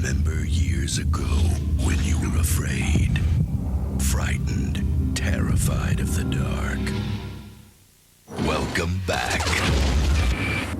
Remember years ago when you were afraid, frightened, terrified of the dark? Welcome back.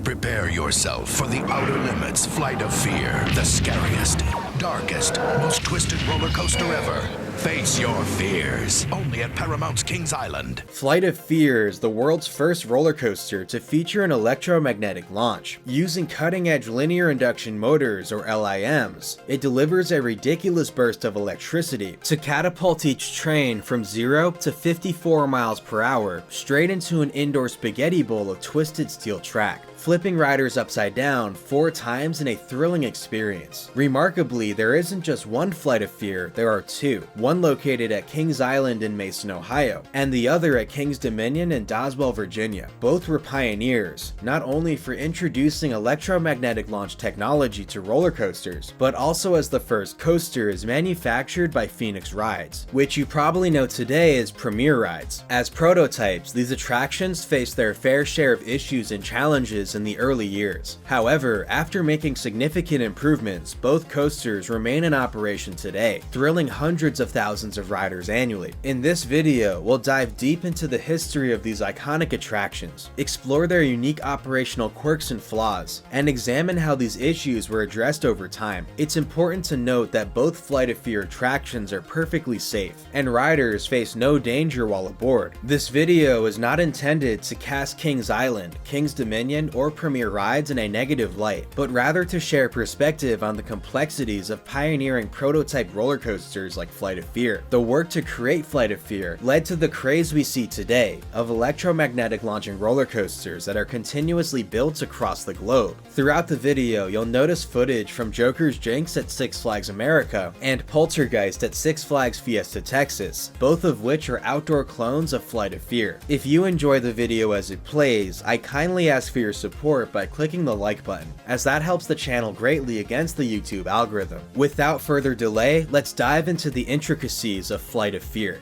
Prepare yourself for the Outer Limits Flight of Fear, the scariest, darkest, most twisted roller coaster ever. Face your fears, only at Paramount's Kings Island. Flight of Fear is the world's first roller coaster to feature an electromagnetic launch. Using cutting-edge linear induction motors, or LIMs, it delivers a ridiculous burst of electricity to catapult each train from 0 to 54 miles per hour straight into an indoor spaghetti bowl of twisted steel track, flipping riders upside down 4 times in a thrilling experience. Remarkably, there isn't just one Flight of Fear, there are 2. One located at Kings Island in Mason, Ohio, and the other at Kings Dominion in Doswell, Virginia. Both were pioneers, not only for introducing electromagnetic launch technology to roller coasters, but also as the first coasters manufactured by Phoenix Rides, which you probably know today as Premier Rides. As prototypes, these attractions faced their fair share of issues and challenges in the early years. However, after making significant improvements, both coasters remain in operation today, thrilling hundreds of thousands of riders annually. In this video, we'll dive deep into the history of these iconic attractions, explore their unique operational quirks and flaws, and examine how these issues were addressed over time. It's important to note that both Flight of Fear attractions are perfectly safe, and riders face no danger while aboard. This video is not intended to cast Kings Island, Kings Dominion, or Premier Rides in a negative light, but rather to share perspective on the complexities of pioneering prototype roller coasters like Flight of Fear. The work to create Flight of Fear led to the craze we see today of electromagnetic launching roller coasters that are continuously built across the globe. Throughout the video, you'll notice footage from Joker's Jinx at Six Flags America and Poltergeist at Six Flags Fiesta Texas, both of which are outdoor clones of Flight of Fear. If you enjoy the video as it plays, I kindly ask for your support by clicking the like button, as that helps the channel greatly against the YouTube algorithm. Without further delay, let's dive into the intricacies of Flight of Fear.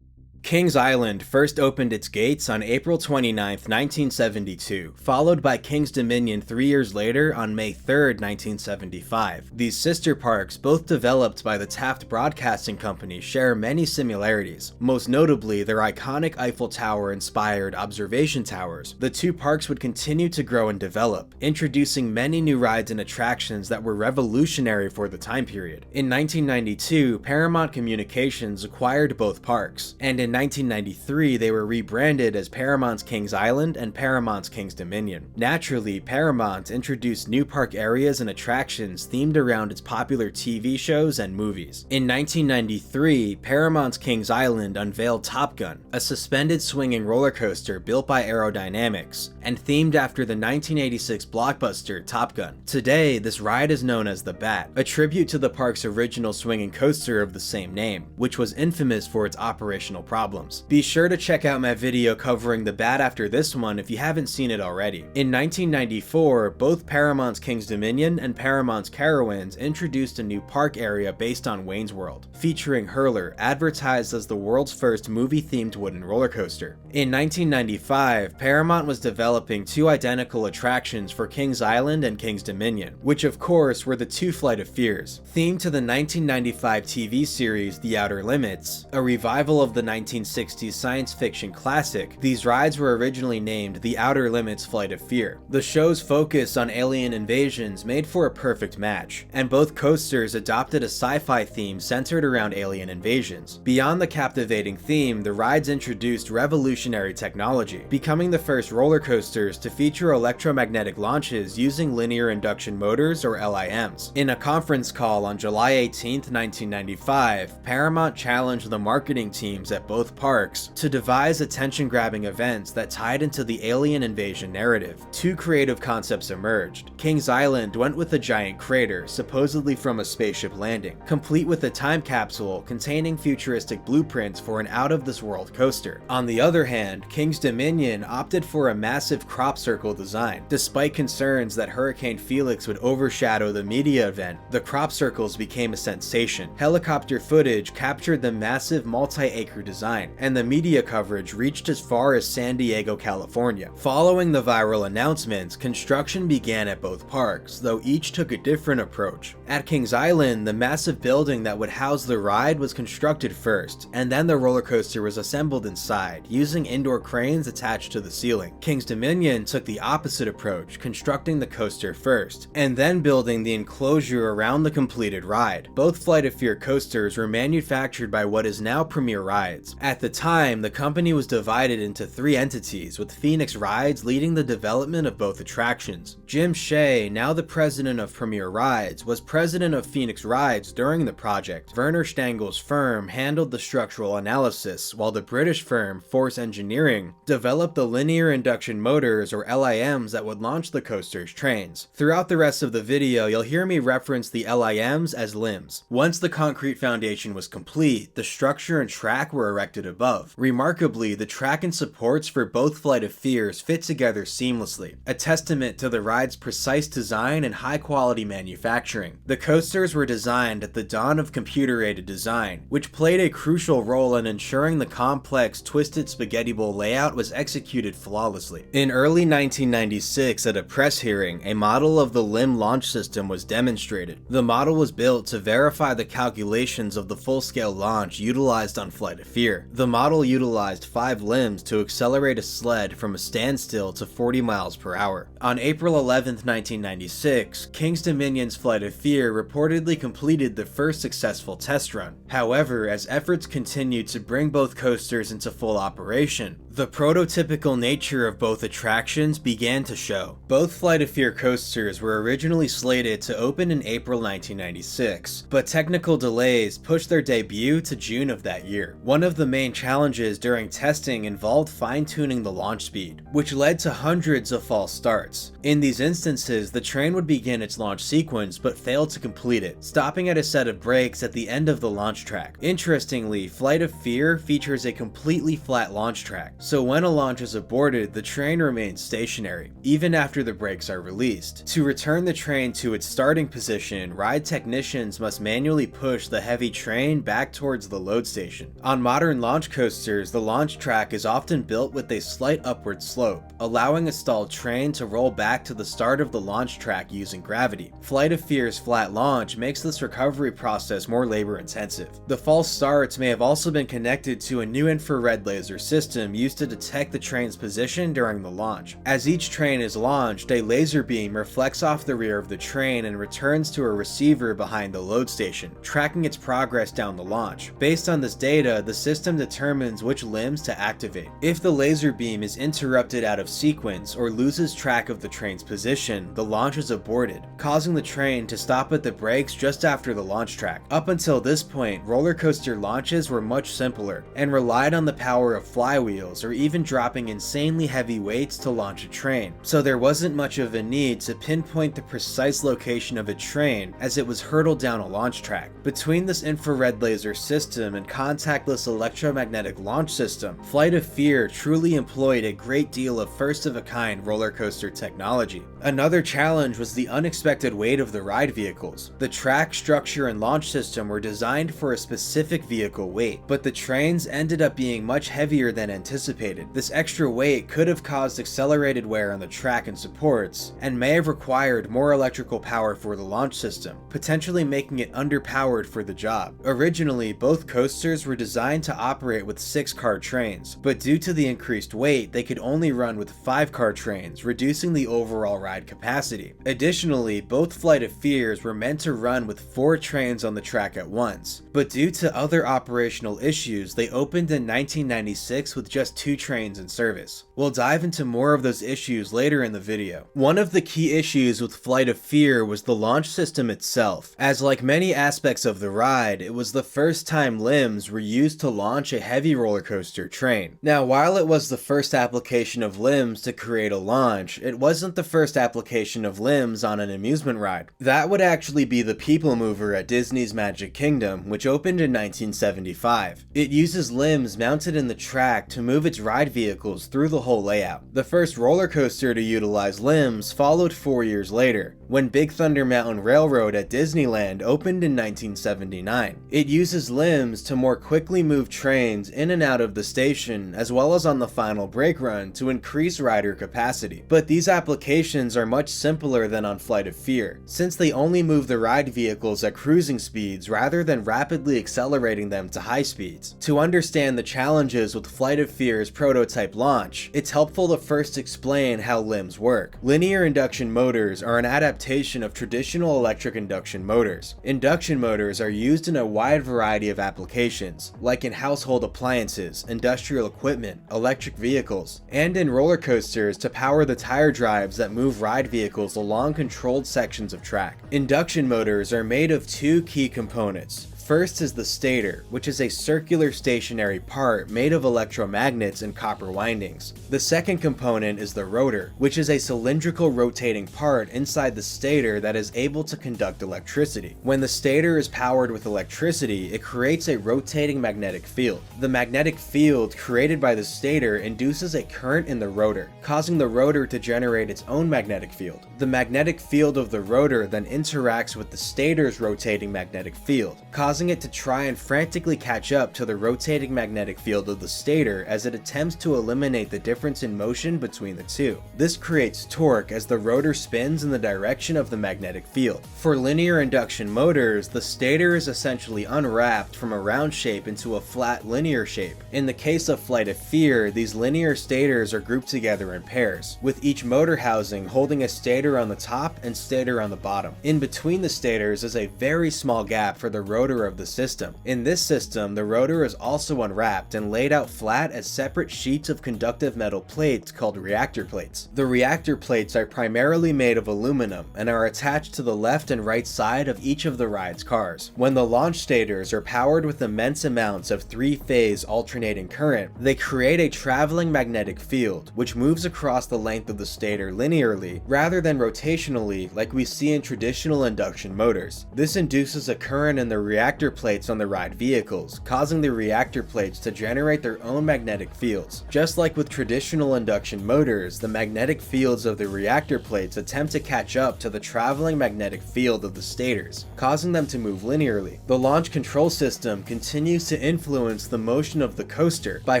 Kings Island first opened its gates on April 29, 1972, followed by Kings Dominion 3 years later on May 3, 1975. These sister parks, both developed by the Taft Broadcasting Company, share many similarities, most notably their iconic Eiffel Tower-inspired observation towers. The two parks would continue to grow and develop, introducing many new rides and attractions that were revolutionary for the time period. In 1992, Paramount Communications acquired both parks, and in 1993, they were rebranded as Paramount's Kings Island and Paramount's Kings Dominion. Naturally, Paramount introduced new park areas and attractions themed around its popular TV shows and movies. In 1993, Paramount's Kings Island unveiled Top Gun, a suspended swinging roller coaster built by Aerodynamics, and themed after the 1986 blockbuster Top Gun. Today, this ride is known as the Bat, a tribute to the park's original swinging coaster of the same name, which was infamous for its operational problems. Be sure to check out my video covering the Bat after this one if you haven't seen it already. In 1994, both Paramount's Kings Dominion and Paramount's Carowinds introduced a new park area based on Wayne's World, featuring Hurler, advertised as the world's first movie-themed wooden roller coaster. In 1995, Paramount was developing 2 identical attractions for Kings Island and Kings Dominion, which of course were the 2 Flight of Fears. Themed to the 1995 TV series The Outer Limits, a revival of the 1960s science fiction classic, these rides were originally named The Outer Limits Flight of Fear. The show's focus on alien invasions made for a perfect match, and both coasters adopted a sci-fi theme centered around alien invasions. Beyond the captivating theme, the rides introduced revolutionary technology, becoming the first roller coasters to feature electromagnetic launches using linear induction motors, or LIMs. In a conference call on July 18, 1995, Paramount challenged the marketing teams at both parks to devise attention-grabbing events that tied into the alien invasion narrative. 2 creative concepts emerged. Kings Island went with a giant crater, supposedly from a spaceship landing, complete with a time capsule containing futuristic blueprints for an out-of-this-world coaster. On the other hand, Kings Dominion opted for a massive crop circle design. Despite concerns that Hurricane Felix would overshadow the media event, the crop circles became a sensation. Helicopter footage captured the massive multi-acre design, design, and the media coverage reached as far as San Diego, California. Following the viral announcements, construction began at both parks, though each took a different approach. At Kings Island, the massive building that would house the ride was constructed first, and then the roller coaster was assembled inside, using indoor cranes attached to the ceiling. Kings Dominion took the opposite approach, constructing the coaster first, and then building the enclosure around the completed ride. Both Flight of Fear coasters were manufactured by what is now Premier Rides. At the time, the company was divided into 3 entities, with Phoenix Rides leading the development of both attractions. Jim Shea, now the president of Premier Rides, was president of Phoenix Rides during the project. Werner Stengel's firm handled the structural analysis, while the British firm, Force Engineering, developed the linear induction motors, or LIMs, that would launch the coaster's trains. Throughout the rest of the video, you'll hear me reference the LIMs as limbs. Once the concrete foundation was complete, the structure and track were erected above. Remarkably, the track and supports for both Flight of Fears fit together seamlessly, a testament to the ride's precise design and high-quality manufacturing. The coasters were designed at the dawn of computer-aided design, which played a crucial role in ensuring the complex, twisted spaghetti bowl layout was executed flawlessly. In early 1996, at a press hearing, a model of the LIM launch system was demonstrated. The model was built to verify the calculations of the full-scale launch utilized on Flight of Fear. The model utilized 5 limbs to accelerate a sled from a standstill to 40 miles per hour. On April 11, 1996, Kings Dominion's Flight of Fear reportedly completed the first successful test run. However, as efforts continued to bring both coasters into full operation, the prototypical nature of both attractions began to show. Both Flight of Fear coasters were originally slated to open in April 1996, but technical delays pushed their debut to June of that year. One of the main challenges during testing involved fine-tuning the launch speed, which led to hundreds of false starts. In these instances, the train would begin its launch sequence but failed to complete it, stopping at a set of brakes at the end of the launch track. Interestingly, Flight of Fear features a completely flat launch track, so when a launch is aborted, the train remains stationary, even after the brakes are released. To return the train to its starting position, ride technicians must manually push the heavy train back towards the load station. On modern launch coasters, the launch track is often built with a slight upward slope, allowing a stalled train to roll back to the start of the launch track using gravity. Flight of Fear's flat launch makes this recovery process more labor-intensive. The false starts may have also been connected to a new infrared laser system used to detect the train's position during the launch. As each train is launched, a laser beam reflects off the rear of the train and returns to a receiver behind the load station, tracking its progress down the launch. Based on this data, the system determines which limbs to activate. If the laser beam is interrupted out of sequence or loses track of the train's position, the launch is aborted, causing the train to stop at the brakes just after the launch track. Up until this point, roller coaster launches were much simpler and relied on the power of flywheels or even dropping insanely heavy weights to launch a train, so there wasn't much of a need to pinpoint the precise location of a train as it was hurtled down a launch track. Between this infrared laser system and contactless electromagnetic launch system, Flight of Fear truly employed a great deal of first-of-a-kind roller coaster technology. Another challenge was the unexpected weight of the ride vehicles. The track, structure, and launch system were designed for a specific vehicle weight, but the trains ended up being much heavier than anticipated. This extra weight could have caused accelerated wear on the track and supports, and may have required more electrical power for the launch system, potentially making it underpowered for the job. Originally, both coasters were designed to operate with 6-car trains, but due to the increased weight, they could only run with 5-car trains, reducing the overall ride capacity. Additionally, both Flight of Fears were meant to run with 4 trains on the track at once, but due to other operational issues, they opened in 1996 with just 2 trains in service. We'll dive into more of those issues later in the video. One of the key issues with Flight of Fear was the launch system itself, as like many aspects of the ride, it was the first time limbs were used to launch a heavy roller coaster train. Now, while it was the first application of limbs to create a launch, it wasn't the first application of limbs on an amusement ride. That would actually be the People Mover at Disney's Magic Kingdom, which opened in 1975. It uses limbs mounted in the track to move its ride vehicles through the whole layout. The first roller coaster to utilize limbs followed 4 years later, when Big Thunder Mountain Railroad at Disneyland opened in 1979. It uses limbs to more quickly move trains in and out of the station, as well as on the final brake run to increase rider capacity. But these applications are much simpler than on Flight of Fear, since they only move the ride vehicles at cruising speeds rather than rapidly accelerating them to high speeds. To understand the challenges with Flight of Fear's prototype launch, it's helpful to first explain how limbs work. Linear induction motors are an adaptation of traditional electric induction motors. Induction motors are used in a wide variety of applications, like in household appliances, industrial equipment, electric vehicles, and in roller coasters to power the tire drives that move ride vehicles along controlled sections of track. Induction motors are made of two key components. First is the stator, which is a circular stationary part made of electromagnets and copper windings. The second component is the rotor, which is a cylindrical rotating part inside the stator that is able to conduct electricity. When the stator is powered with electricity, it creates a rotating magnetic field. The magnetic field created by the stator induces a current in the rotor, causing the rotor to generate its own magnetic field. The magnetic field of the rotor then interacts with the stator's rotating magnetic field, causing it to try and frantically catch up to the rotating magnetic field of the stator as it attempts to eliminate the difference in motion between the two. This creates torque as the rotor spins in the direction of the magnetic field. For linear induction motors, the stator is essentially unwrapped from a round shape into a flat linear shape. In the case of Flight of Fear, these linear stators are grouped together in pairs, with each motor housing holding a stator on the top and stator on the bottom. In between the stators is a very small gap for the rotor of the system. In this system, the rotor is also unwrapped and laid out flat as separate sheets of conductive metal plates called reactor plates. The reactor plates are primarily made of aluminum and are attached to the left and right side of each of the ride's cars. When the launch stators are powered with immense amounts of three-phase alternating current, they create a traveling magnetic field, which moves across the length of the stator linearly rather than rotationally like we see in traditional induction motors. This induces a current in the reactor plates on the ride vehicles, causing the reactor plates to generate their own magnetic fields. Just like with traditional induction motors, the magnetic fields of the reactor plates attempt to catch up to the traveling magnetic field of the stators, causing them to move linearly. The launch control system continues to influence the motion of the coaster by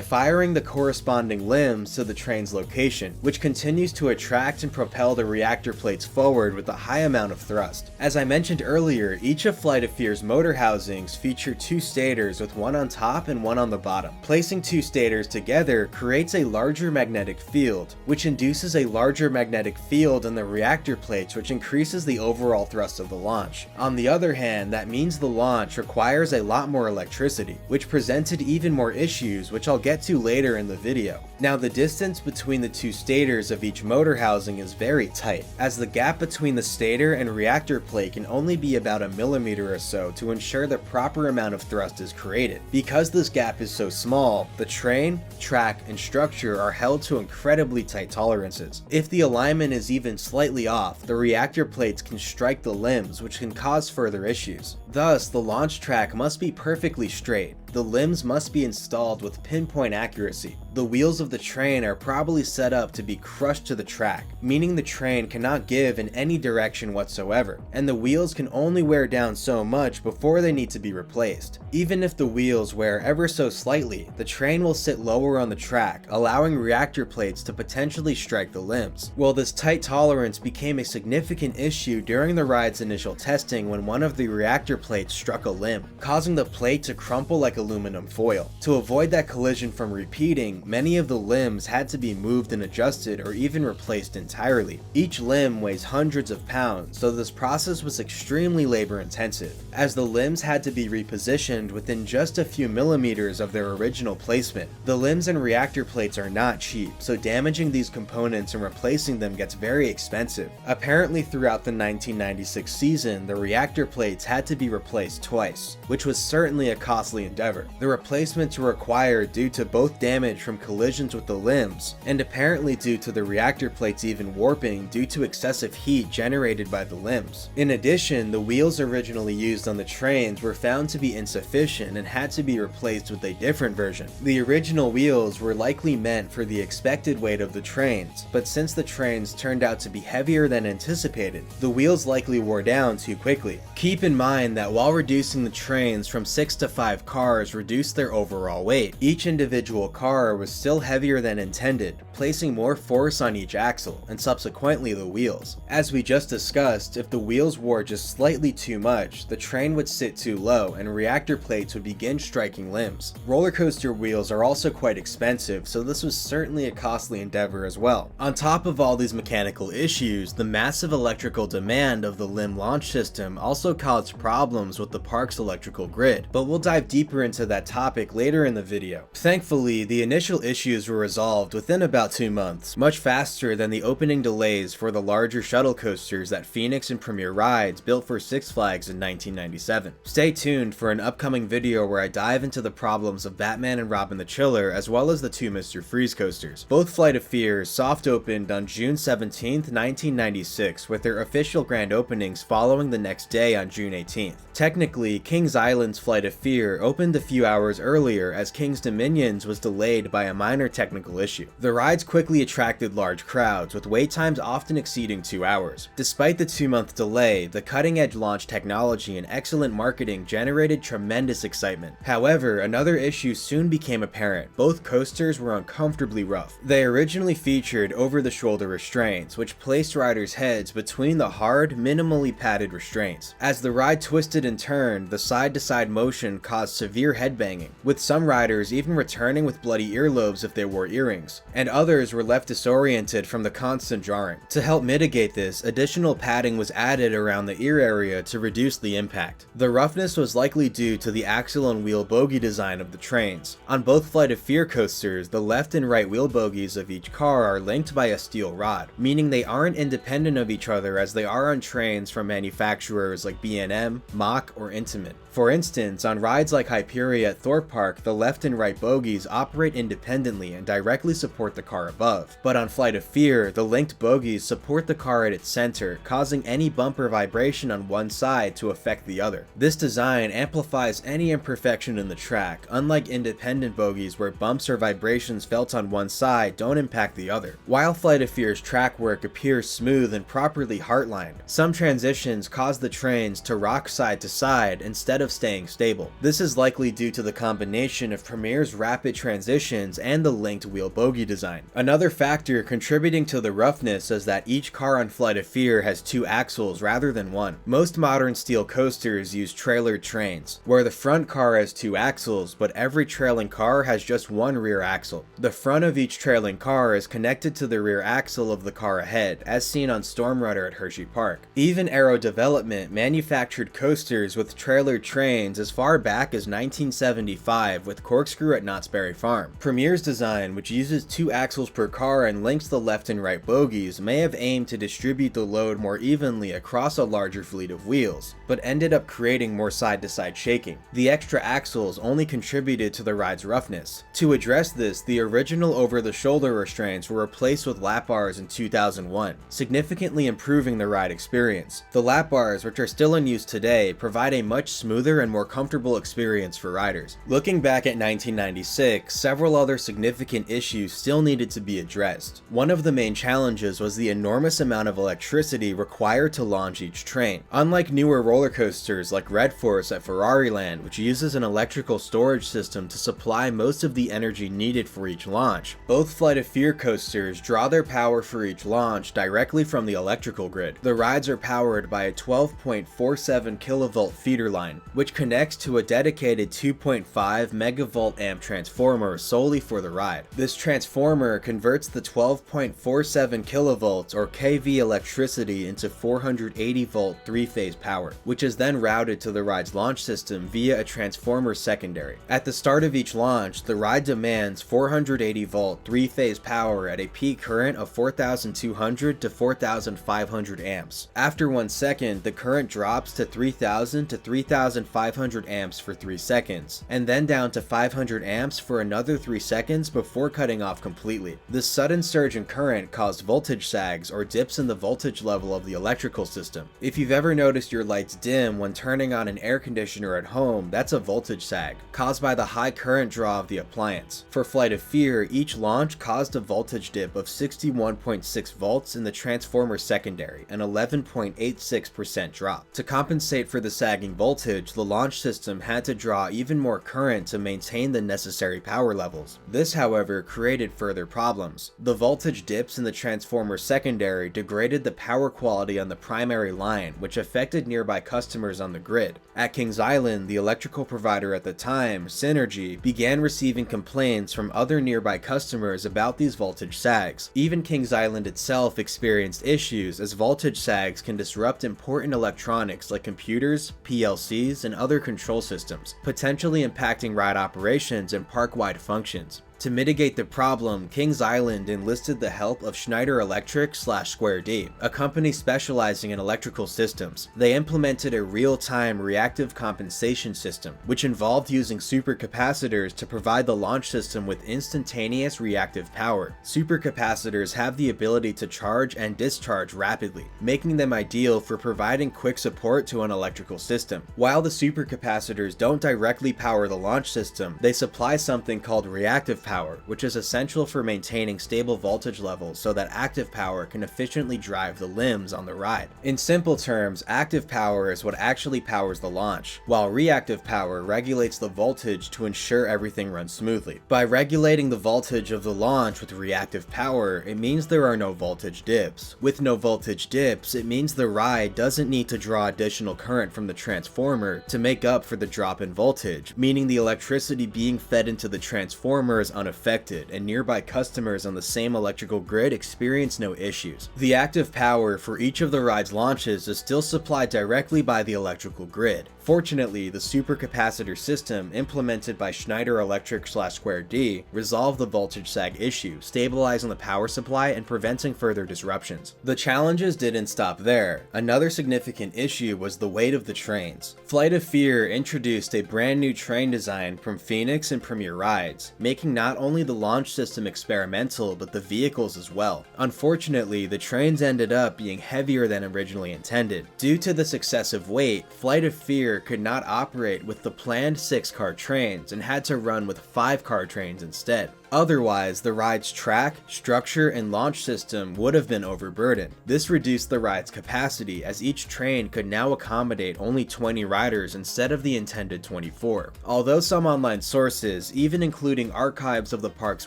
firing the corresponding limbs to the train's location, which continues to attract and propel the reactor plates forward with a high amount of thrust. As I mentioned earlier, each of Flight of Fear's motor housings feature two stators with one on top and one on the bottom. Placing two stators together creates a larger magnetic field, which induces a larger magnetic field in the reactor plates, which increases the overall thrust of the launch. On the other hand, that means the launch requires a lot more electricity, which presented even more issues, which I'll get to later in the video. Now, the distance between the two stators of each motor housing is very tight, as the gap between the stator and reactor plate can only be about a millimeter or so to ensure the proper amount of thrust is created. Because this gap is so small, the train, track, and structure are held to incredibly tight tolerances. If the alignment is even slightly off, the reactor plates can strike the limbs, which can cause further issues. Thus, the launch track must be perfectly straight. The limbs must be installed with pinpoint accuracy. The wheels of the train are probably set up to be crushed to the track, meaning the train cannot give in any direction whatsoever, and the wheels can only wear down so much before they need to be replaced. Even if the wheels wear ever so slightly, the train will sit lower on the track, allowing reactor plates to potentially strike the limbs. Well, this tight tolerance became a significant issue during the ride's initial testing when one of the reactor plates struck a limb, causing the plate to crumple like aluminum foil. To avoid that collision from repeating, many of the limbs had to be moved and adjusted or even replaced entirely. Each limb weighs hundreds of pounds, so this process was extremely labor intensive, as the limbs had to be repositioned within just a few millimeters of their original placement. The limbs and reactor plates are not cheap, so damaging these components and replacing them gets very expensive. Apparently, throughout the 1996 season, the reactor plates had to be replaced twice, which was certainly a costly endeavor. however. The replacements were required due to both damage from collisions with the limbs, and apparently due to the reactor plates even warping due to excessive heat generated by the limbs. In addition, the wheels originally used on the trains were found to be insufficient and had to be replaced with a different version. The original wheels were likely meant for the expected weight of the trains, but since the trains turned out to be heavier than anticipated, the wheels likely wore down too quickly. Keep in mind that while reducing the trains from 6 to 5 cars reduced their overall weight, each individual car was still heavier than intended, placing more force on each axle, and subsequently the wheels. As we just discussed, if the wheels wore just slightly too much, the train would sit too low and reactor plates would begin striking limbs. Roller coaster wheels are also quite expensive, so this was certainly a costly endeavor as well. On top of all these mechanical issues, the massive electrical demand of the LIM launch system also caused problems with the park's electrical grid, but we'll dive deeper into that topic later in the video. Thankfully, the initial issues were resolved within about 2 months, much faster than the opening delays for the larger shuttle coasters that Phoenix and Premier Rides built for Six Flags in 1997. Stay tuned for an upcoming video where I dive into the problems of Batman and Robin the Chiller as well as the 2 Mr. Freeze coasters. Both Flight of Fears soft opened on June 17th, 1996 with their official grand openings following the next day on June 18th. Technically, Kings Island's Flight of Fear opened a few hours earlier as King's Dominions was delayed by a minor technical issue. The rides quickly attracted large crowds, with wait times often exceeding 2 hours. Despite the 2-month delay, the cutting-edge launch technology and excellent marketing generated tremendous excitement. However, another issue soon became apparent. Both coasters were uncomfortably rough. They originally featured over-the-shoulder restraints, which placed riders' heads between the hard, minimally padded restraints. As the ride twisted and turned, the side-to-side motion caused severe headbanging, with some riders even returning with bloody earlobes if they wore earrings, and others were left disoriented from the constant jarring. To help mitigate this, additional padding was added around the ear area to reduce the impact. The roughness was likely due to the axle and wheel bogie design of the trains. On both Flight of Fear coasters, the left and right wheel bogies of each car are linked by a steel rod, meaning they aren't independent of each other as they are on trains from manufacturers like B&M, Mach, or Intamin. For instance, on rides like Hyperia at Thorpe Park, the left and right bogies operate independently and directly support the car above. But on Flight of Fear, the linked bogies support the car at its center, causing any bumper vibration on one side to affect the other. This design amplifies any imperfection in the track, unlike independent bogies where bumps or vibrations felt on one side don't impact the other. While Flight of Fear's track work appears smooth and properly heartlined, some transitions cause the trains to rock side to side instead of staying stable. This is likely due to the combination of Premier's rapid transitions and the linked wheel bogie design. Another factor contributing to the roughness is that each car on Flight of Fear has 2 axles rather than 1. Most modern steel coasters use trailered trains, where the front car has 2 axles, but every trailing car has just 1 rear axle. The front of each trailing car is connected to the rear axle of the car ahead, as seen on Storm Rudder at Hershey Park. Even Aero Development manufactured coasters with trailered trains as far back as 1975 with Corkscrew at Knott's Berry Farm. Premier's design, which uses 2 axles per car and links the left and right bogies, may have aimed to distribute the load more evenly across a larger fleet of wheels, but ended up creating more side-to-side shaking. The extra axles only contributed to the ride's roughness. To address this, the original over-the-shoulder restraints were replaced with lap bars in 2001, significantly improving the ride experience. The lap bars, which are still in use today, provide a much smoother and more comfortable experience for riders. Looking back at 1996, several other significant issues still needed to be addressed. One of the main challenges was the enormous amount of electricity required to launch each train. Unlike newer roller coasters like Red Force at Ferrariland, which uses an electrical storage system to supply most of the energy needed for each launch, both Flight of Fear coasters draw their power for each launch directly from the electrical grid. The rides are powered by a 12.47 kilovolt feeder line, which connects to a dedicated 2.5 megavolt amp transformer solely for the ride. This transformer transformer converts the 12.47 kilovolts or kV electricity into 480 volt 3-phase power, which is then routed to the ride's launch system via a transformer secondary. At the start of each launch, the ride demands 480 volt 3-phase power at a peak current of 4,200 to 4,500 amps. After 1 second, the current drops to 3,000 to 3,500 amps for 3 seconds, and then down to 500 amps for another 3 seconds before cutting off completely. This sudden surge in current caused voltage sags or dips in the voltage level of the electrical system. If you've ever noticed your lights dim when turning on an air conditioner at home, that's a voltage sag, caused by the high current draw of the appliance. For Flight of Fear, each launch caused a voltage dip of 61.6 volts in the transformer secondary, an 11.86% drop. To compensate for the sagging voltage, the launch system had to draw even more current to maintain the necessary power levels. This, however, created further problems. The voltage dips in the transformer secondary degraded the power quality on the primary line, which affected nearby customers on the grid. At Kings Island, the electrical provider at the time, Synergy, began receiving complaints from other nearby customers about these voltage sags. Even Kings Island itself experienced issues, as voltage sags can disrupt important electronics like computers, PLCs, and other control systems, potentially impacting ride operations and park-wide functions. To mitigate the problem, Kings Island enlisted the help of Schneider Electric/Square D, a company specializing in electrical systems. They implemented a real-time reactive compensation system, which involved using supercapacitors to provide the launch system with instantaneous reactive power. Supercapacitors have the ability to charge and discharge rapidly, making them ideal for providing quick support to an electrical system. While the supercapacitors don't directly power the launch system, they supply something called reactive power, which is essential for maintaining stable voltage levels so that active power can efficiently drive the limbs on the ride. In simple terms, active power is what actually powers the launch, while reactive power regulates the voltage to ensure everything runs smoothly. By regulating the voltage of the launch with reactive power, it means there are no voltage dips. With no voltage dips, it means the ride doesn't need to draw additional current from the transformer to make up for the drop in voltage, meaning the electricity being fed into the transformer is unaffected, and nearby customers on the same electrical grid experience no issues. The active power for each of the ride's launches is still supplied directly by the electrical grid. Fortunately, the supercapacitor system implemented by Schneider Electric/Square D resolved the voltage sag issue, stabilizing the power supply and preventing further disruptions. The challenges didn't stop there. Another significant issue was the weight of the trains. Flight of Fear introduced a brand new train design from Phoenix and Premier Rides, making not only the launch system experimental but the vehicles as well. Unfortunately, the trains ended up being heavier than originally intended. Due to this excessive weight, Flight of Fear could not operate with the planned 6-car trains and had to run with 5-car trains instead. Otherwise, the ride's track, structure, and launch system would have been overburdened. This reduced the ride's capacity, as each train could now accommodate only 20 riders instead of the intended 24. Although some online sources, even including archives of the park's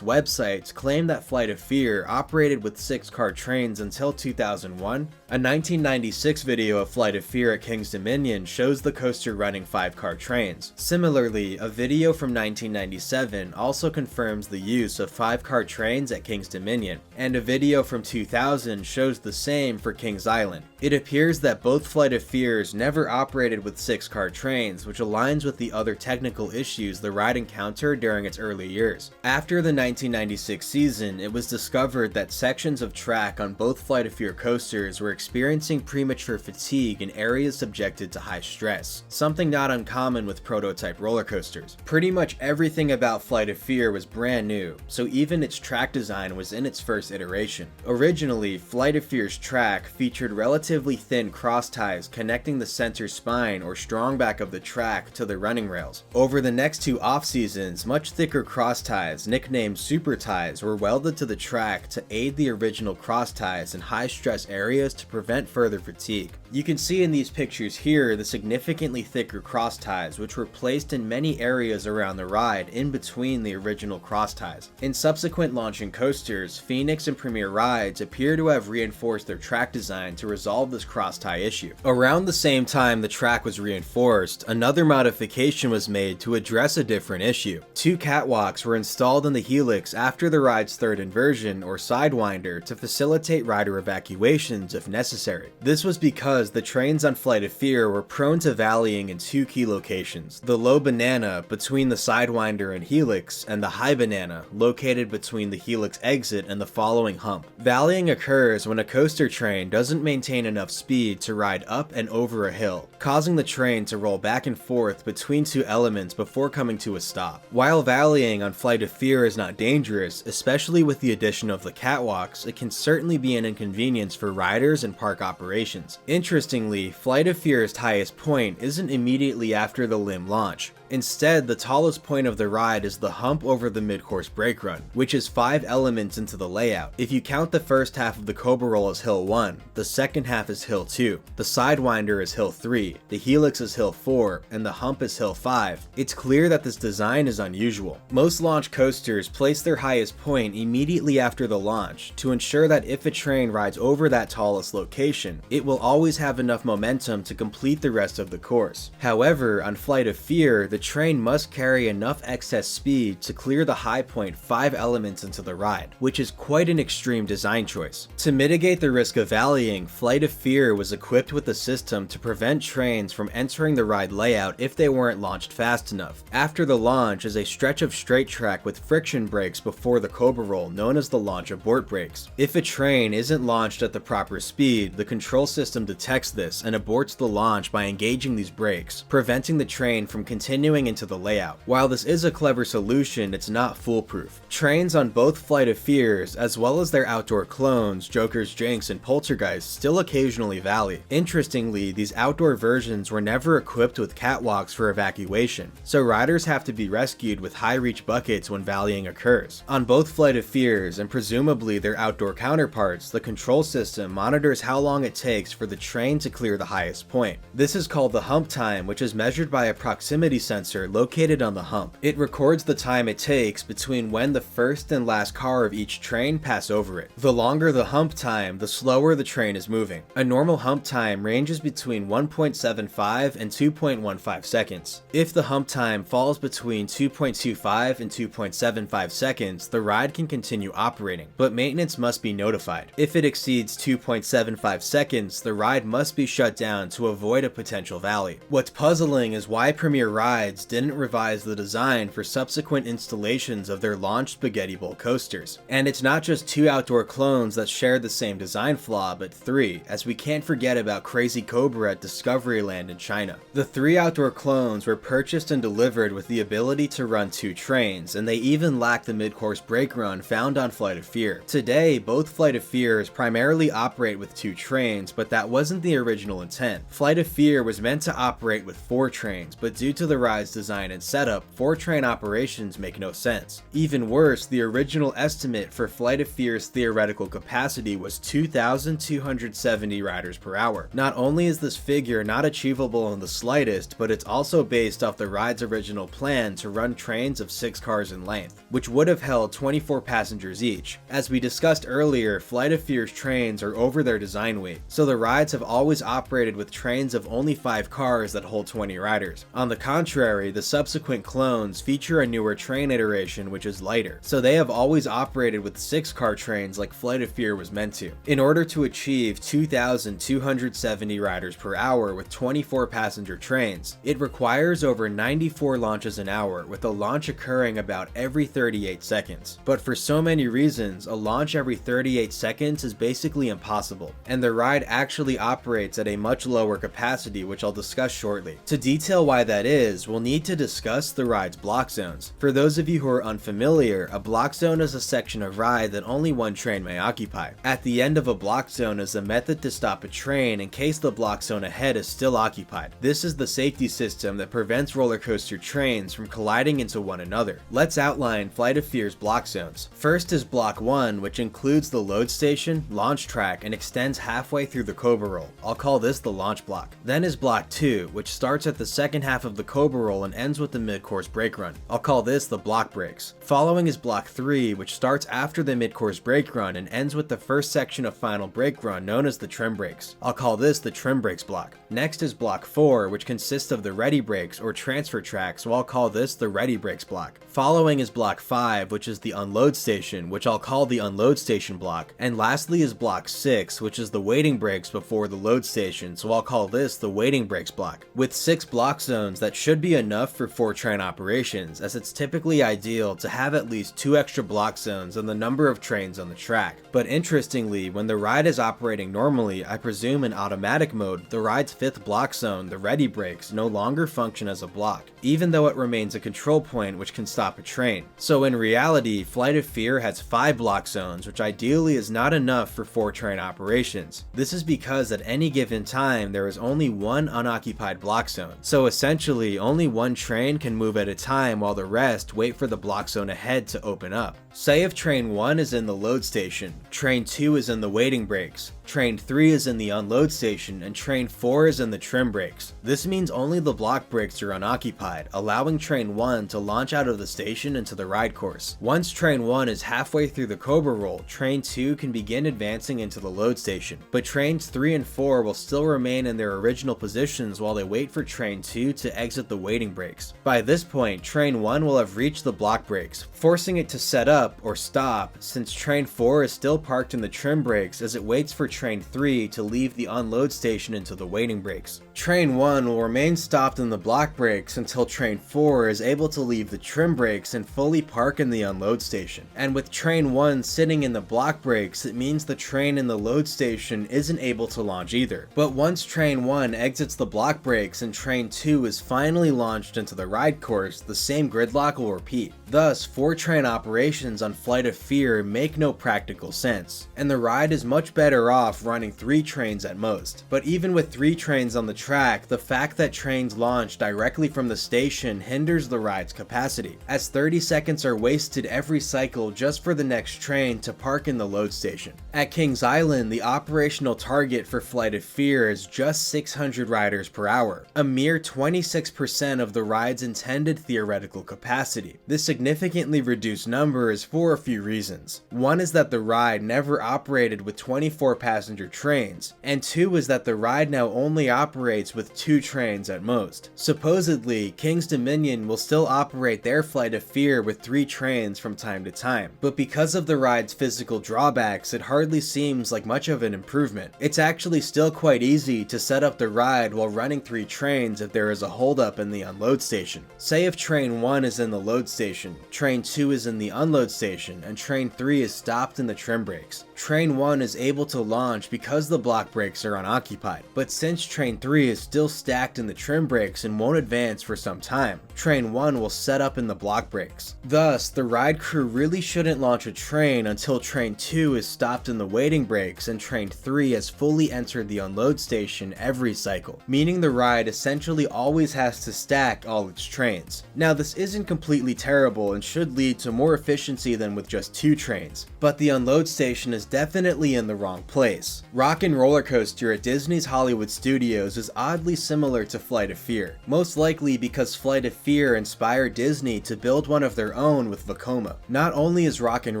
websites, claim that Flight of Fear operated with 6-car trains until 2001, a 1996 video of Flight of Fear at King's Dominion shows the coaster running 5-car trains. Similarly, a video from 1997 also confirms the use of 5-car trains at King's Dominion, and a video from 2000 shows the same for Kings Island. It appears that both Flight of Fears never operated with 6-car trains, which aligns with the other technical issues the ride encountered during its early years. After the 1996 season, it was discovered that sections of track on both Flight of Fear coasters were experiencing premature fatigue in areas subjected to high stress, something not uncommon with prototype roller coasters. Pretty much everything about Flight of Fear was brand new, so even its track design was in its first iteration. Originally, Flight of Fear's track featured relatively thin cross ties connecting the center spine or strong back of the track to the running rails. Over the next 2 off-seasons, much thicker cross ties, nicknamed super ties, were welded to the track to aid the original cross ties in high-stress areas to prevent further fatigue. You can see in these pictures here the significantly thicker cross ties, which were placed in many areas around the ride in between the original cross ties. advertised. In subsequent launching coasters, Phoenix and Premier Rides appear to have reinforced their track design to resolve this cross-tie issue. Around the same time the track was reinforced, another modification was made to address a different issue. Two catwalks were installed in the helix after the ride's third inversion, or sidewinder, to facilitate rider evacuations if necessary. This was because the trains on Flight of Fear were prone to valleying in two key locations: the low banana between the sidewinder and helix, and the high banana located between the helix exit and the following hump. Valleying occurs when a coaster train doesn't maintain enough speed to ride up and over a hill, causing the train to roll back and forth between two elements before coming to a stop. While valleying on Flight of Fear is not dangerous, especially with the addition of the catwalks, it can certainly be an inconvenience for riders and park operations. Interestingly, Flight of Fear's highest point isn't immediately after the LIM launch. Instead, the tallest point of the ride is the hump over the mid-course brake run, which is 5 elements into the layout. If you count the first half of the Cobra Roll as Hill 1, the second half is Hill 2, the Sidewinder is Hill 3, the Helix is Hill 4, and the hump is Hill 5. It's clear that this design is unusual. Most launch coasters place their highest point immediately after the launch to ensure that if a train rides over that tallest location, it will always have enough momentum to complete the rest of the course. However, on Flight of Fear, the train must carry enough excess speed to clear the high point 5 elements into the ride, which is quite an extreme design choice. To mitigate the risk of valleying, Flight of Fear was equipped with a system to prevent trains from entering the ride layout if they weren't launched fast enough. After the launch is a stretch of straight track with friction brakes before the Cobra Roll, known as the launch abort brakes. If a train isn't launched at the proper speed, the control system detects this and aborts the launch by engaging these brakes, preventing the train from continuing into the layout. While this is a clever solution, it's not foolproof. Trains on both Flight of Fears, as well as their outdoor clones, Joker's Jinx and Poltergeist, still occasionally valley. Interestingly, these outdoor versions were never equipped with catwalks for evacuation, so riders have to be rescued with high-reach buckets when valleying occurs. On both Flight of Fears, and presumably their outdoor counterparts, the control system monitors how long it takes for the train to clear the highest point. This is called the hump time, which is measured by a proximity sensor located on the hump. It records the time it takes between when the first and last car of each train pass over it. The longer the hump time, the slower the train is moving. A normal hump time ranges between 1.75 and 2.15 seconds. If the hump time falls between 2.25 and 2.75 seconds, the ride can continue operating, but maintenance must be notified. If it exceeds 2.75 seconds, the ride must be shut down to avoid a potential valley. What's puzzling is why Premier Rides didn't revise the design for subsequent installations of their launched Spaghetti Bowl coasters. And it's not just 2 outdoor clones that shared the same design flaw, but 3, as we can't forget about Crazy Cobra at Discoveryland in China. The 3 outdoor clones were purchased and delivered with the ability to run 2 trains, and they even lack the mid-course brake run found on Flight of Fear. Today, both Flight of Fears primarily operate with 2 trains, but that wasn't the original intent. Flight of Fear was meant to operate with 4 trains, but due to the ride's design and setup, 4 train operations make no sense. Even worse, the original estimate for Flight of Fear's theoretical capacity was 2,270 riders per hour. Not only is this figure not achievable in the slightest, but it's also based off the ride's original plan to run trains of 6 cars in length, which would have held 24 passengers each. As we discussed earlier, Flight of Fear's trains are over their design weight, so the rides have always operated with trains of only 5 cars that hold 20 riders. On the contrary, the subsequent clones feature a newer train iteration which is lighter, so they have always operated with 6-car trains like Flight of Fear was meant to. In order to achieve 2,270 riders per hour with 24 passenger trains, it requires over 94 launches an hour, with a launch occurring about every 38 seconds. But for so many reasons, a launch every 38 seconds is basically impossible, and the ride actually operates at a much lower capacity, which I'll discuss shortly. To detail why that is, we'll need to discuss the ride's block zones. For those of you who are unfamiliar, a block zone is a section of ride that only one train may occupy. At the end of a block zone is a method to stop a train in case the block zone ahead is still occupied. This is the safety system that prevents roller coaster trains from colliding into one another. Let's outline Flight of Fear's block zones. First is Block 1, which includes the load station, launch track, and extends halfway through the Cobra Roll. I'll call this the launch block. Then is Block 2, which starts at the second half of the Cobra Coberol and ends with the mid-course brake run. I'll call this the block brakes. Following is block 3, which starts after the mid-course brake run and ends with the first section of final brake run known as the trim brakes. I'll call this the trim brakes block. Next is block 4, which consists of the ready brakes or transfer track, so I'll call this the ready brakes block. Following is block 5, which is the unload station, which I'll call the unload station block. And lastly is block 6, which is the waiting brakes before the load station, so I'll call this the waiting brakes block. With 6 block zones, that should be enough for 4-train operations, as it's typically ideal to have at least 2 extra block zones on the number of trains on the track. But interestingly, when the ride is operating normally, I presume in automatic mode, the ride's 5th block zone, the ready brakes, no longer function as a block, even though it remains a control point which can stop a train. So in reality, Flight of Fear has 5 block zones, which ideally is not enough for 4-train operations. This is because at any given time, there is only one unoccupied block zone. So essentially, only one train can move at a time while the rest wait for the block zone ahead to open up. Say if train 1 is in the load station, train 2 is in the waiting brakes, train 3 is in the unload station, and train 4 is in the trim brakes. This means only the block brakes are unoccupied, allowing train 1 to launch out of the station into the ride course. Once train 1 is halfway through the Coberol, train 2 can begin advancing into the load station, but trains 3 and 4 will still remain in their original positions while they wait for train 2 to exit the waiting brakes. By this point, train 1 will have reached the block brakes, forcing it to set up or stop, since train 4 is still parked in the trim brakes as it waits for train 3 to leave the unload station into the waiting brakes. Train 1 will remain stopped in the block brakes until train 4 is able to leave the trim brakes and fully park in the unload station. And with train 1 sitting in the block brakes, it means the train in the load station isn't able to launch either. But once train 1 exits the block brakes and train 2 is finally launched into the ride course, the same gridlock will repeat. Thus, 4-train operations on Flight of Fear make no practical sense, and the ride is much better off running 3 trains at most. But even with 3 trains on the track, the fact that trains launch directly from the station hinders the ride's capacity, as 30 seconds are wasted every cycle just for the next train to park in the load station. At Kings Island, the operational target for Flight of Fear is just 600 riders per hour, a mere 26% of the ride's intended theoretical capacity. This significantly reduced number is for a few reasons. One is that the ride never operated with 24 passenger trains, and 2 is that the ride now only operates with 2 trains at most. Supposedly, King's Dominion will still operate their Flight of Fear with 3 trains from time to time, but because of the ride's physical drawbacks, it hardly seems like much of an improvement. It's actually still quite easy to set up the ride while running 3 trains if there is a holdup in the unload station. Say if train 1 is in the load station, train 2 is in the unload station, and train 3 is stopped in the trim brakes. Train 1 is able to launch because the block brakes are unoccupied, but since train 3 is still stacked in the trim brakes and won't advance for some time, train 1 will set up in the block brakes. Thus, the ride crew really shouldn't launch a train until train 2 is stopped in the waiting brakes and train 3 has fully entered the unload station every cycle, meaning the ride essentially always has to stack all its trains. Now, this isn't completely terrible and should lead to more efficiency than with just 2 trains, but the unload station is definitely in the wrong place. Rock and Roller Coaster at Disney's Hollywood Studios is oddly similar to Flight of Fear, most likely because Flight of Fear inspired Disney to build one of their own with Vekoma. Not only is Rock and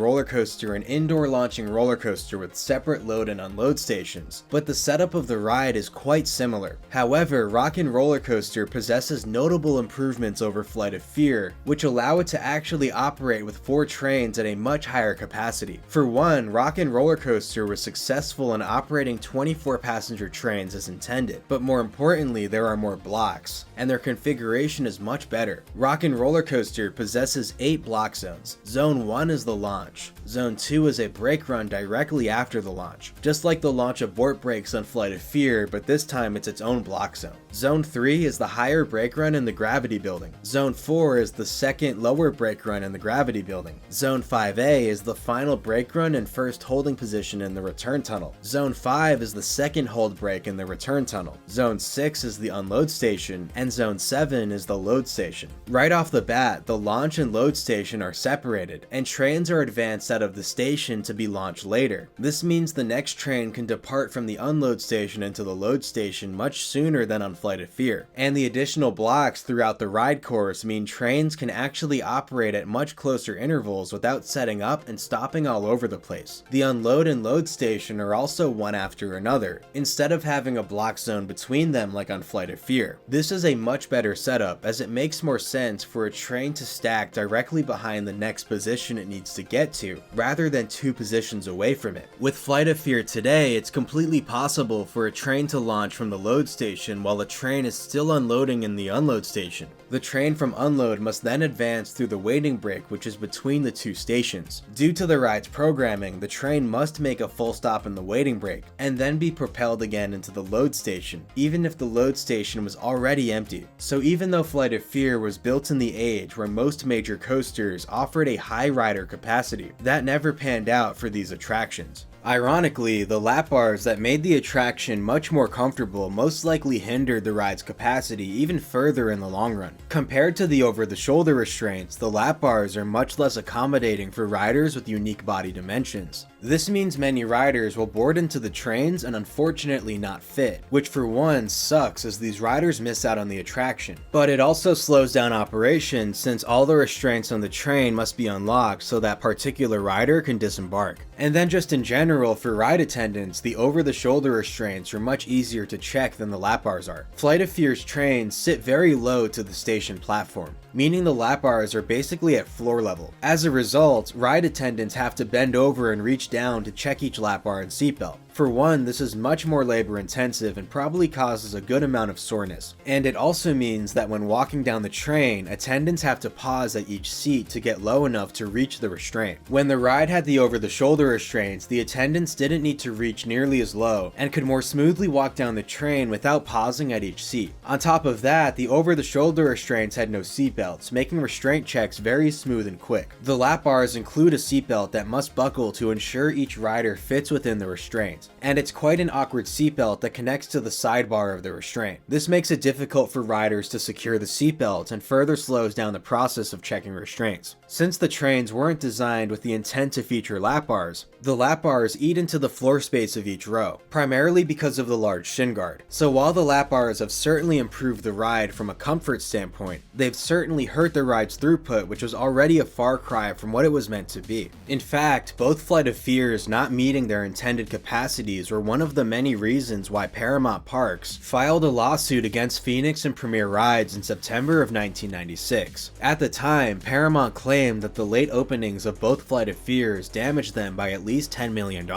Roller Coaster an indoor launching roller coaster with separate load and unload stations, but the setup of the ride is quite similar. However, Rock and Roller Coaster possesses notable improvements over Flight of Fear, which allow it to actually operate with 4 trains at a much higher capacity. For one, Rock and Roller Coaster was successful in operating 24 passenger trains as intended, but more importantly, there are more blocks, and their configuration is much better. Rock and Roller Coaster possesses 8 block zones. Zone 1 is the launch. Zone 2 is a brake run directly after the launch, just like the launch abort brakes on Flight of Fear, but this time it's its own block zone. Zone 3 is the higher brake run in the gravity building. Zone 4 is the second lower brake run in the gravity building. Zone 5A is the final brake run and first holding position in the return tunnel. Zone 5 is the second hold brake in the return tunnel. Zone 6 is the unload station, and Zone 7 is the load station. Right off the bat, the launch and load station are separated, and trains are advanced out of the station to be launched later. This means the next train can depart from the unload station into the load station much sooner than on Flight Flight of Fear, and the additional blocks throughout the ride course mean trains can actually operate at much closer intervals without setting up and stopping all over the place. The unload and load station are also one after another, instead of having a block zone between them like on Flight of Fear. This is a much better setup, as it makes more sense for a train to stack directly behind the next position it needs to get to, rather than 2 positions away from it. With Flight of Fear today, it's completely possible for a train to launch from the load station while a train is still unloading in the unload station. The train from unload must then advance through the waiting break, which is between the 2 stations. Due to the ride's programming, the train must make a full stop in the waiting break, and then be propelled again into the load station, even if the load station was already empty. So even though Flight of Fear was built in the age where most major coasters offered a high rider capacity, that never panned out for these attractions. Ironically, the lap bars that made the attraction much more comfortable most likely hindered the ride's capacity even further in the long run. Compared to the over-the-shoulder restraints, the lap bars are much less accommodating for riders with unique body dimensions. This means many riders will board into the trains and unfortunately not fit, which for one sucks as these riders miss out on the attraction. But it also slows down operations since all the restraints on the train must be unlocked so that particular rider can disembark. And then just in general, for ride attendants, the over-the-shoulder restraints are much easier to check than the lap bars are. Flight of Fear's trains sit very low to the station platform, meaning the lap bars are basically at floor level. As a result, ride attendants have to bend over and reach down to check each lap bar and seatbelt. For one, this is much more labor intensive and probably causes a good amount of soreness. And it also means that when walking down the train, attendants have to pause at each seat to get low enough to reach the restraint. When the ride had the over-the-shoulder restraints, the attendants didn't need to reach nearly as low and could more smoothly walk down the train without pausing at each seat. On top of that, the over-the-shoulder restraints had no seatbelts, making restraint checks very smooth and quick. The lap bars include a seatbelt that must buckle to ensure each rider fits within the restraint. And it's quite an awkward seatbelt that connects to the sidebar of the restraint. This makes it difficult for riders to secure the seatbelt and further slows down the process of checking restraints. Since the trains weren't designed with the intent to feature lap bars, the lap bars eat into the floor space of each row, primarily because of the large shin guard. So while the lap bars have certainly improved the ride from a comfort standpoint, they've certainly hurt the ride's throughput, which was already a far cry from what it was meant to be. In fact, both Flight of Fears not meeting their intended capacities were one of the many reasons why Paramount Parks filed a lawsuit against Phoenix and Premier Rides in September of 1996. At the time, Paramount claimed that the late openings of both Flight of Fears damaged them by at least $10 million.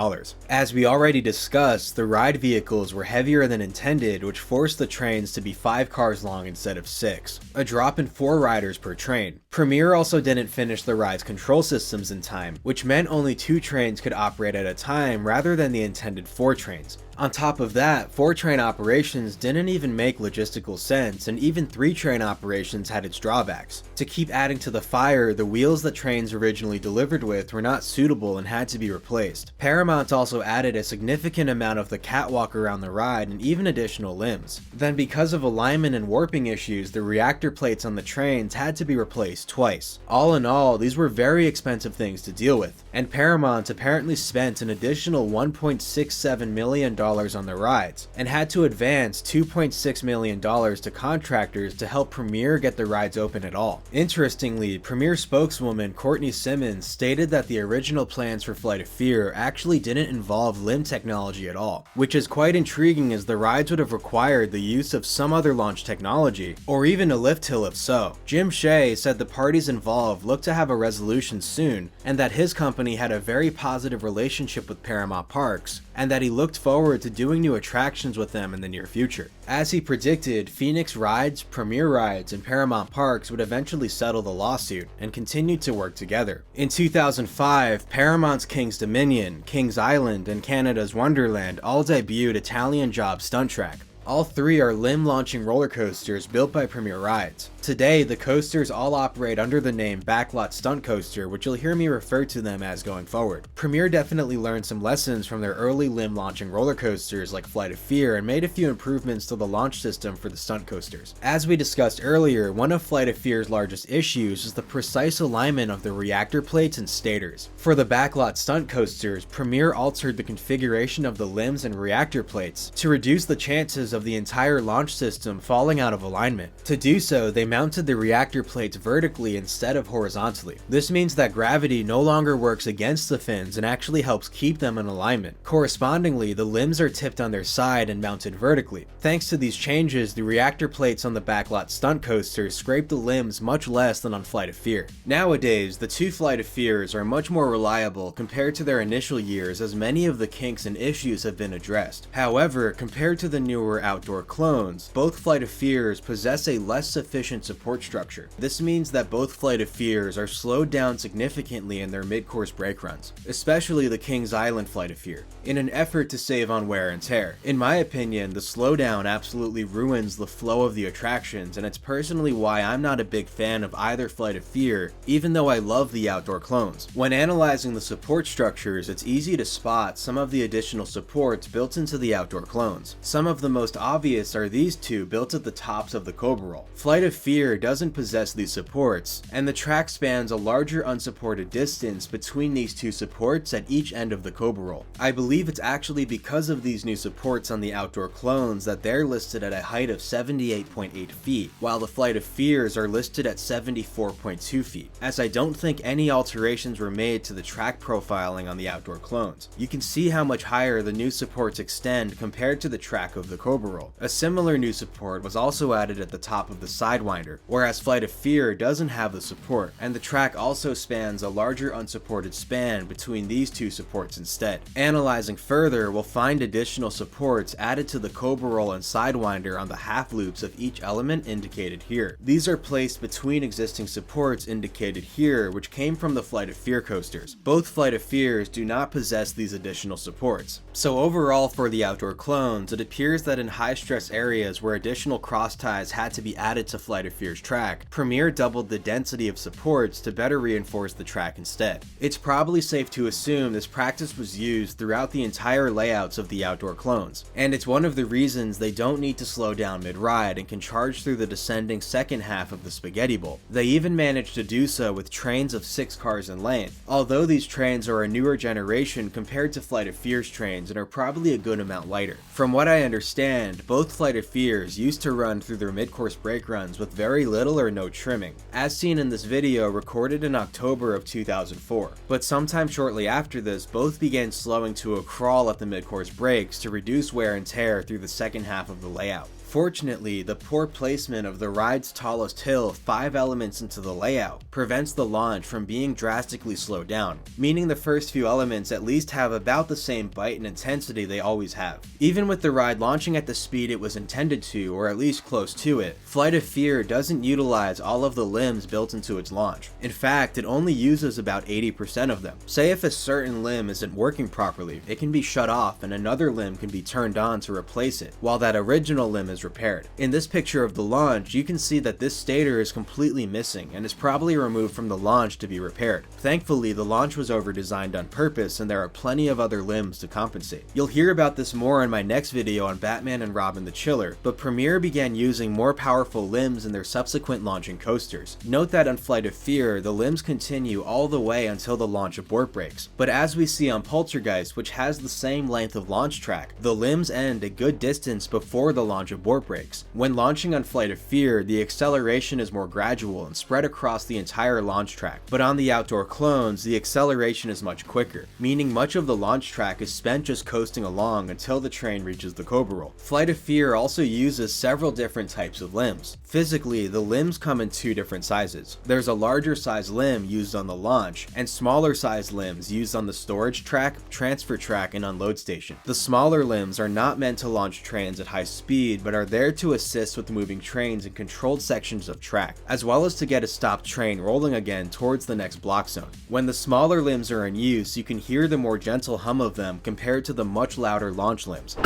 As we already discussed, the ride vehicles were heavier than intended, which forced the trains to be 5 cars long instead of 6, a drop in 4 riders per train. Premier also didn't finish the ride's control systems in time, which meant only 2 trains could operate at a time rather than the intended 4 trains. On top of that, 4-train operations didn't even make logistical sense, and even 3-train operations had its drawbacks. To keep adding to the fire, the wheels that trains originally delivered with were not suitable and had to be replaced. Paramount also added a significant amount of the catwalk around the ride and even additional limbs. Then because of alignment and warping issues, the reactor plates on the trains had to be replaced twice. All in all, these were very expensive things to deal with, and Paramount apparently spent an additional $1.67 million on the rides, and had to advance $2.6 million to contractors to help Premier get the rides open at all. Interestingly, Premier spokeswoman Courtney Simmons stated that the original plans for Flight of Fear actually didn't involve LIM technology at all, which is quite intriguing as the rides would have required the use of some other launch technology, or even a lift hill if so. Jim Shea said the parties involved looked to have a resolution soon, and that his company had a very positive relationship with Paramount Parks, and that he looked forward to doing new attractions with them in the near future. As he predicted, Phoenix Rides, Premier Rides, and Paramount Parks would eventually settle the lawsuit and continue to work together. In 2005, Paramount's King's Dominion, Kings Island, and Canada's Wonderland all debuted Italian Job Stunt Track. All 3 are LIM launching roller coasters built by Premier Rides. Today, the coasters all operate under the name Backlot Stunt Coaster, which you'll hear me refer to them as going forward. Premier definitely learned some lessons from their early LIM launching roller coasters like Flight of Fear and made a few improvements to the launch system for the stunt coasters. As we discussed earlier, one of Flight of Fear's largest issues is the precise alignment of the reactor plates and stators. For the Backlot Stunt Coasters, Premier altered the configuration of the limbs and reactor plates to reduce the chances chances of the entire launch system falling out of alignment. To do so, they mounted the reactor plates vertically instead of horizontally. This means that gravity no longer works against the fins and actually helps keep them in alignment. Correspondingly, the limbs are tipped on their side and mounted vertically. Thanks to these changes, the reactor plates on the backlot stunt coasters scrape the limbs much less than on Flight of Fear. Nowadays, the two Flight of Fears are much more reliable compared to their initial years, as many of the kinks and issues have been addressed. However, compared to the newer outdoor clones, both Flight of Fears possess a less sufficient support structure. This means that both Flight of Fears are slowed down significantly in their mid-course brake runs, especially the Kings Island Flight of Fear, in an effort to save on wear and tear. In my opinion, the slowdown absolutely ruins the flow of the attractions, and it's personally why I'm not a big fan of either Flight of Fear, even though I love the outdoor clones. When analyzing the support structures, it's easy to spot some of the additional supports built into the outdoor clones. Some of the most obvious are these two built at the tops of the Cobra Roll. Flight of Fear doesn't possess these supports, and the track spans a larger unsupported distance between these two supports at each end of the Cobra Roll. I believe it's actually because of these new supports on the outdoor clones that they're listed at a height of 78.8 feet, while the Flight of Fears are listed at 74.2 feet, as I don't think any alterations were made to the track profiling on the outdoor clones. You can see how much higher the new supports extend compared to the track of the Cobra Roll. A similar new support was also added at the top of the Sidewinder, whereas Flight of Fear doesn't have the support, and the track also spans a larger unsupported span between these two supports instead. Analyzing further, we'll find additional supports added to the Cobra Roll and Sidewinder on the half loops of each element indicated here. These are placed between existing supports indicated here, which came from the Flight of Fear coasters. Both Flight of Fears do not possess these additional supports. So overall for the outdoor clones, it appears that in high stress areas where additional cross ties had to be added to Flight of Fear's track, Premier doubled the density of supports to better reinforce the track instead. It's probably safe to assume this practice was used throughout the entire layouts of the outdoor clones, and it's one of the reasons they don't need to slow down mid-ride and can charge through the descending second half of the Spaghetti Bowl. They even managed to do so with trains of 6 cars in length, although these trains are a newer generation compared to Flight of Fear's trains and are probably a good amount lighter. From what I understand, both Flight of Fears used to run through their mid-course brake runs with very little or no trimming, as seen in this video recorded in October of 2004. But sometime shortly after this, both began slowing to a crawl at the mid-course brakes to reduce wear and tear through the second half of the layout. Fortunately, the poor placement of the ride's tallest hill 5 elements into the layout prevents the launch from being drastically slowed down, meaning the first few elements at least have about the same bite and intensity they always have. Even with the ride launching at the speed it was intended to, or at least close to it, Flight of Fear doesn't utilize all of the limbs built into its launch. In fact, it only uses about 80% of them. Say if a certain limb isn't working properly, it can be shut off and another limb can be turned on to replace it, while that original limb is repaired. In this picture of the launch, you can see that this stator is completely missing and is probably removed from the launch to be repaired. Thankfully, the launch was over-designed on purpose and there are plenty of other limbs to compensate. You'll hear about this more in my next video on Batman and Robin the Chiller, but Premier began using more powerful limbs in their subsequent launching coasters. Note that on Flight of Fear, the limbs continue all the way until the launch abort brakes, but as we see on Poltergeist, which has the same length of launch track, the limbs end a good distance before the launch abort brakes. When launching on Flight of Fear, the acceleration is more gradual and spread across the entire launch track, but on the outdoor clones, the acceleration is much quicker, meaning much of the launch track is spent just coasting along until the train reaches the Cobra Roll. Flight of Fear also uses several different types of limbs. Physically, the limbs come in 2 different sizes. There's a larger size limb used on the launch, and smaller size limbs used on the storage track, transfer track, and unload station. The smaller limbs are not meant to launch trains at high speed, but are there to assist with moving trains in controlled sections of track, as well as to get a stopped train rolling again towards the next block zone. When the smaller limbs are in use, you can hear the more gentle hum of them compared to the much louder launch limbs.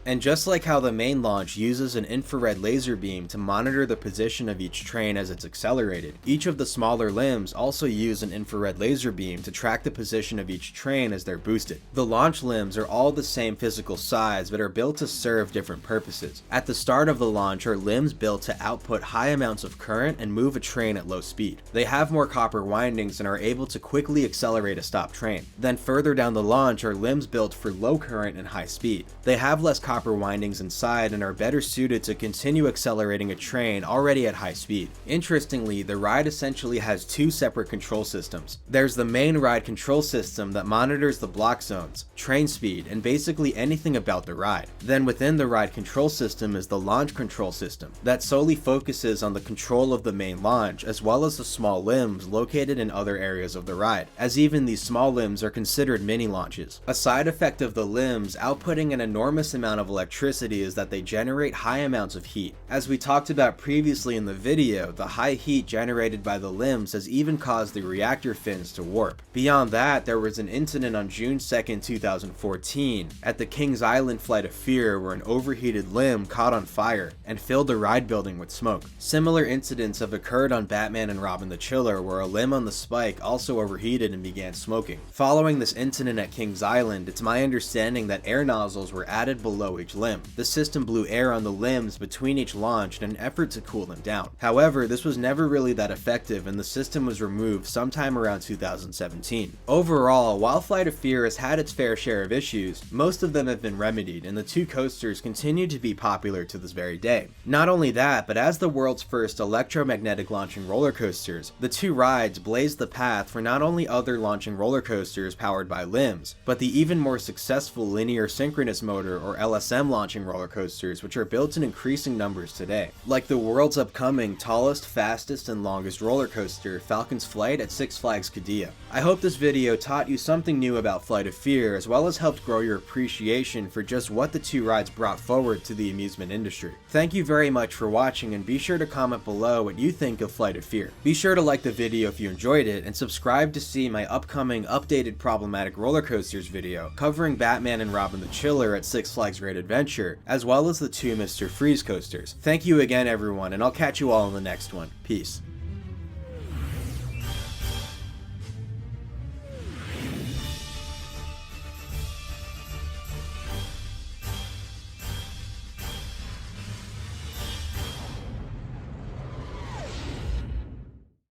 And just like how the main launch uses an infrared laser beam to monitor the position of each train as it's accelerated, each of the smaller limbs also use an infrared laser beam to track the position of each train as they're boosted. The launch limbs are all the same physical size but are built to serve different purposes. At the start of the launch are limbs built to output high amounts of current and move a train at low speed. They have more copper windings and are able to quickly accelerate a stopped train. Then further down the launch are limbs built for low current and high speed. They have less copper windings inside and are better suited to continue accelerating a train already at high speed. Interestingly, the ride essentially has two separate control systems. There's the main ride control system that monitors the block zones, train speed, and basically anything about the ride. Then within the ride control system is the launch control system that solely focuses on the control of the main launch as well as the small limbs located in other areas of the ride, as even these small limbs are considered mini launches. A side effect of the limbs outputting an enormous amount of electricity is that they generate high amounts of heat. As we talked about previously in the video, the high heat generated by the limbs has even caused the reactor fins to warp. Beyond that, there was an incident on June 2nd, 2014 at the Kings Island Flight of Fear where an overheated limb caught on fire and filled the ride building with smoke. Similar incidents have occurred on Batman and Robin the Chiller where a limb on the spike also overheated and began smoking. Following this incident at Kings Island, it's my understanding that air nozzles were added below each limb. The system blew air on the limbs between each launch in an effort to cool them down. However, this was never really that effective and the system was removed sometime around 2017. Overall, while Flight of Fear has had its fair share of issues, most of them have been remedied and the two coasters continue to be popular to this very day. Not only that, but as the world's first electromagnetic launching roller coasters, the two rides blazed the path for not only other launching roller coasters powered by limbs, but the even more successful linear synchronous motor or LSM launching roller coasters, which are built in increasing numbers today. Like the world's upcoming tallest, fastest, and longest roller coaster, Falcon's Flight at Six Flags Qiddiya. I hope this video taught you something new about Flight of Fear, as well as helped grow your appreciation for just what the two rides brought forward to the amusement industry. Thank you very much for watching, and be sure to comment below what you think of Flight of Fear. Be sure to like the video if you enjoyed it, and subscribe to see my upcoming updated problematic roller coasters video covering Batman and Robin the Chiller at Six Flags Great Adventure, as well as the two Mr. Freeze coasters. Thank you again everyone, and I'll catch you all in the next one. Peace.